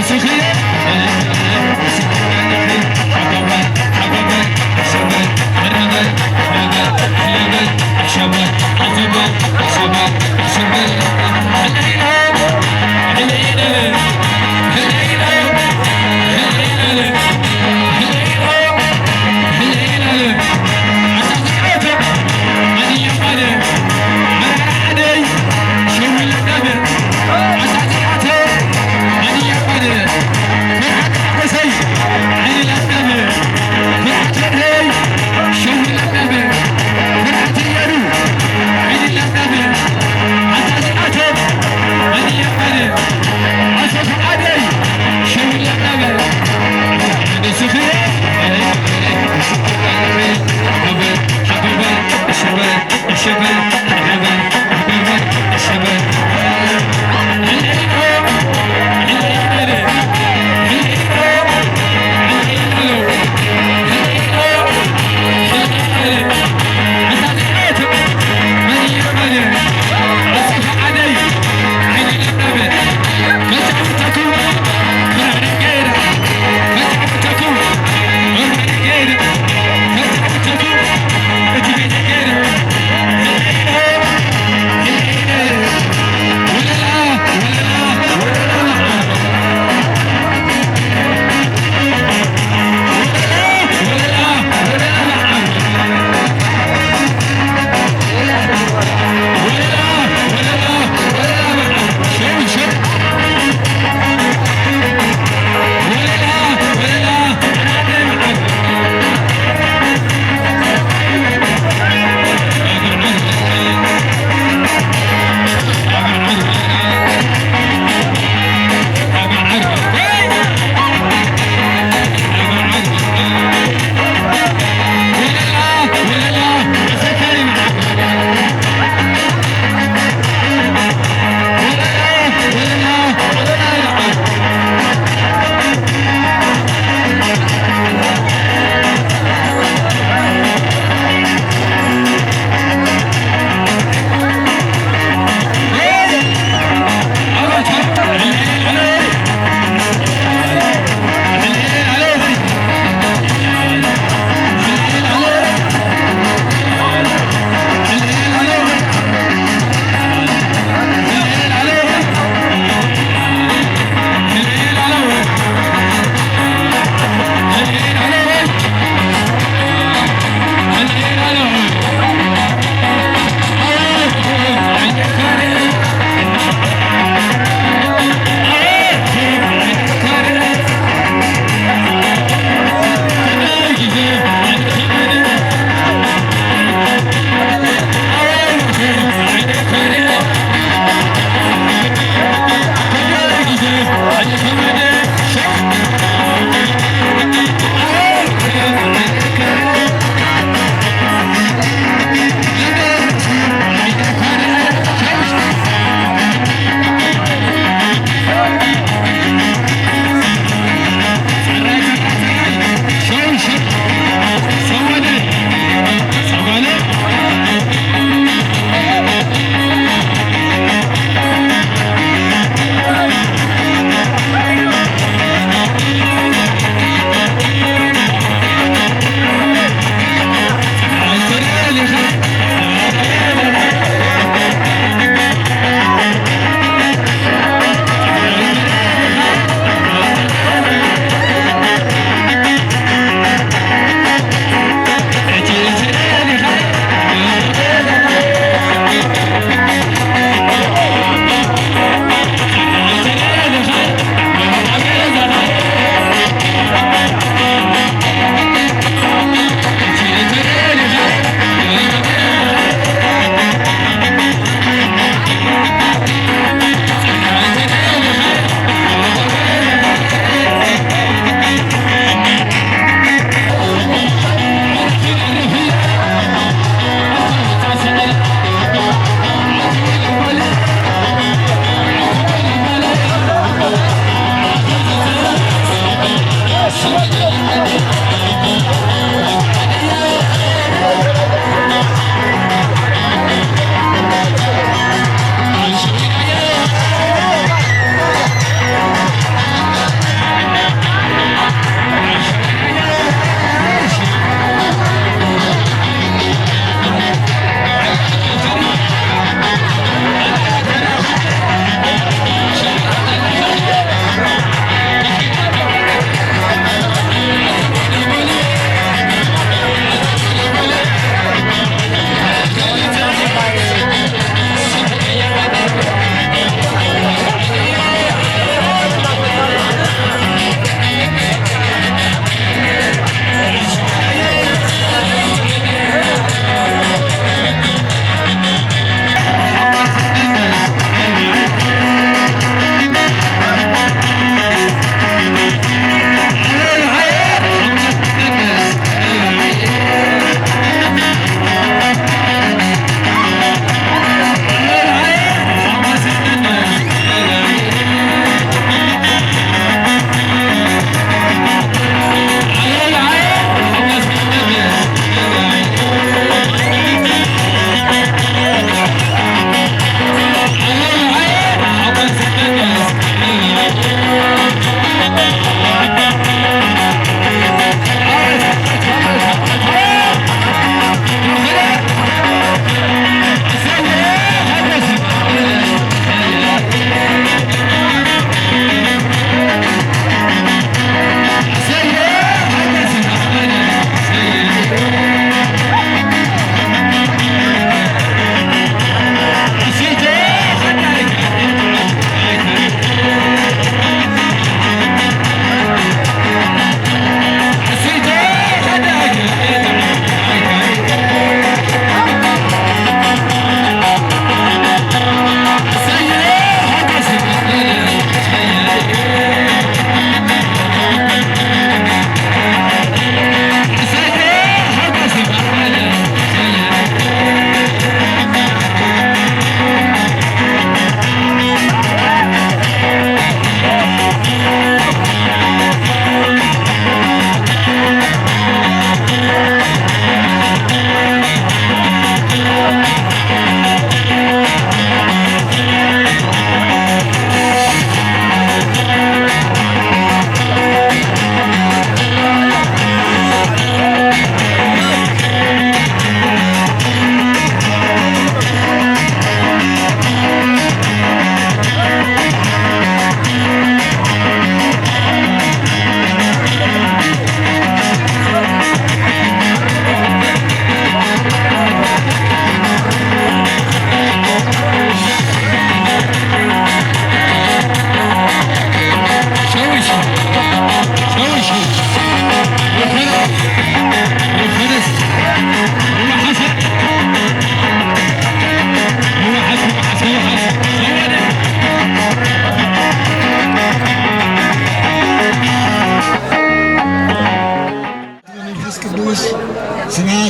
Yeah.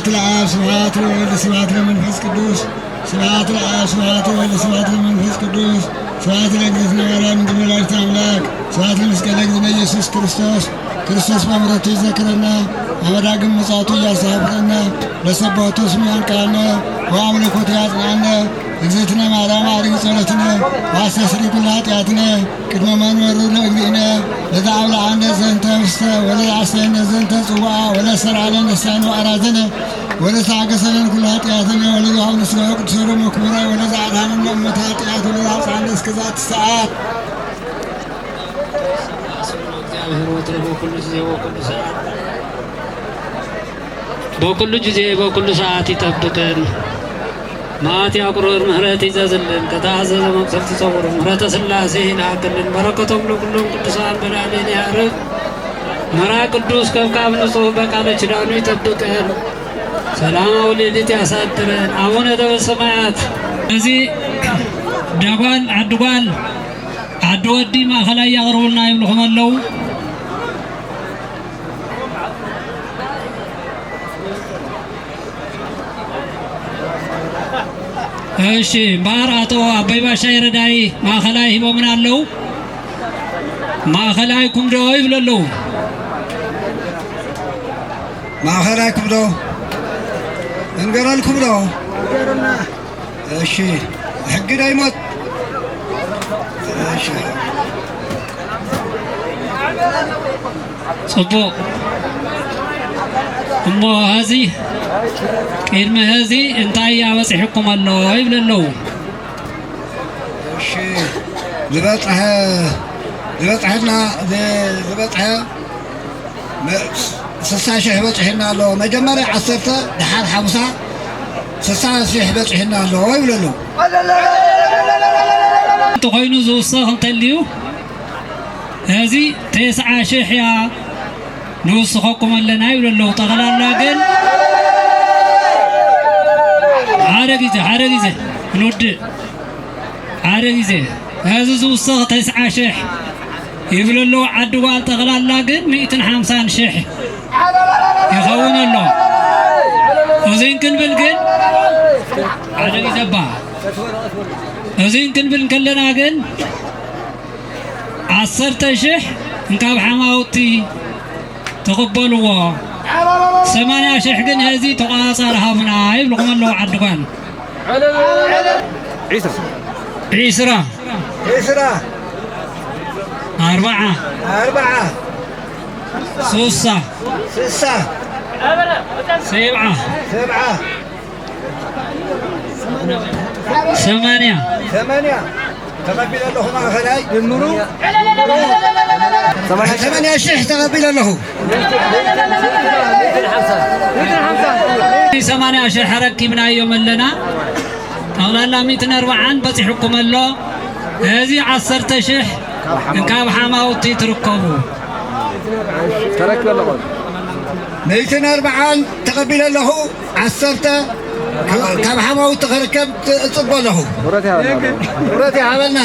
ለአብ ስብሐት ለወልድ ስብሐት ለመንፈስ ቅዱስ ስብሐት ለአብ ስብሐት ለወልድ ስብሐት ለመንፈስ ቅዱስ ስብሐት ለእግዝእትነ ማርያም ድንግል ወላዲተ አምላክ ስብሐት ለመስቀለ እግዝእትነ ኢየሱስ ክርስቶስ ክርስቶስ በምሕረቱ ይዘክረና አመዳግም ምጽአቱ እያሳፍረና ለሰባቱ ስሙ ያንቃነ ወአምልኮቱ ያጽናነ እግዝእትነ ማርያም አርግ ጸሎትነ ወአስተስሪ ኩለ ኃጢአትነ ቅድመ መንበሩ ለእግዚእነ ለዘአብልዐነ ዘንተ ውስተ ወለዘአስተየነ ዘንተ ጽዋዐ ወለዘሠርዐለነ ንስሐነ ወአራዘነ ወለዘአገሠለነ ኩለ ኃጢአትነ ወለዘወሀበነ ሥጋሁ ቅዱስ ወደሙ ክቡረ ወለዘአድኀነነ እምእተ ኃጢአት ወለዘአብጽሐነ እስከ ዛቲ ሰዓት በኩሉ ጊዜ በኩሉ ሰዓት ይጠብቀን። መዓት ያቁርር ምሕረት ይዘዝልን። ከተአዘዘ መቅሰፍት ይሰውር። ምሕረተ ሥላሴ ይላክልን። በረከቶም ለኩሎም ቅዱሳን በላዕሌነ ያዕርግ። መራ ቅዱስ ከብካብ ንጹሕ በቃለ ኪዳኑ ይጠብቀን። ሰላማዊ ሌሊት ያሳድረን። አቡነ ዘበሰማያት እዚህ ደጓል አድጓል አዲ ወዲ ማእኸላይ ያቅርቡልና ይብልኹም ኣለዉ። እሺ እምበር አቶ አበይ ባሻ ይረዳይ ማእኸላይ ሂቦምን ኣለዉ። ማእኸላይኩም ዶ ይብሉ ኣለዉ። ማእኸላይኩም ዶ እንገረልኩም ዶ እሺ ሕጊ ዳይሞት እሺ ጽቡቕ እሞ ህዚ ቅድሚ ህዚ እንታይ ኣበፂሕኩም ኣሎ ይብሉ ኣለዉ። እሺ ዝበፅሐና ዝበፅሐ 60,000 በፂሕና ኣሎ። መጀመርያ 10 ድሓር 50 60,000 በፂሕና ኣሎ ይብሉ ኣለዉ። እቲ ኮይኑ ዝውስኽ እንተልዩ ህዚ 90,000 እያ ንውስኸኩም ኣለና ይብሉ ኣለዉ። ጠቕላላ ግን ሓደ ጊዜ ንውድእ ሓደ ጊዜ ህዚ ዝውስኽ 90,000 ይብሉ ኣለዉ። ዓዲ ጓል ጠቕላላ ግን 150,000 ይኸውን ኣሎ። እዙይን ክንብል ግን ሓደ ጊዜ ባ እዙይን ክንብል ከለና ግን 10,000 እንካብ ሓማውቲ ተቕበልዎ 80,000 ግን ህዚ ተቋፃሪ ሃቡና ይብልኹም ኣለዉ። ዓዲ ጓል ዒስራ 40 60 70 80 ተቐቢለ ኣለኹ ማእኸላይ ድምሩ 80,000 ተቐቢለ ኣለኹ። 80,000 ረኪብናዮም ኣለና። ጠቕላላ 140 በፂሕኩም ኣሎ። እዚ 10,000 እንካብ ሓማውቲ ትርከቡ ተረክበ ኣለኹ 140 ተቐቢለ ኣለኹ። 10 ካብ ሓማውቲ ክርከብ እፅቦ ኣለኹ። ሁረት ይሃበልና